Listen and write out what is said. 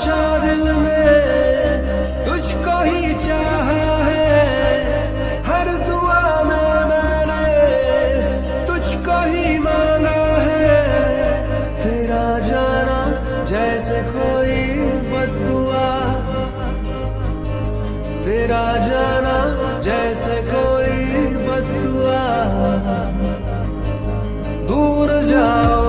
हमेशा दिल में तुझको ही चाहा है, हर दुआ में मैंने तुझको ही मांगा है। तेरा जाना जैसे कोई बद्दुआ, तेरा जाना जैसे कोई बद्दुआ। दूर जाओ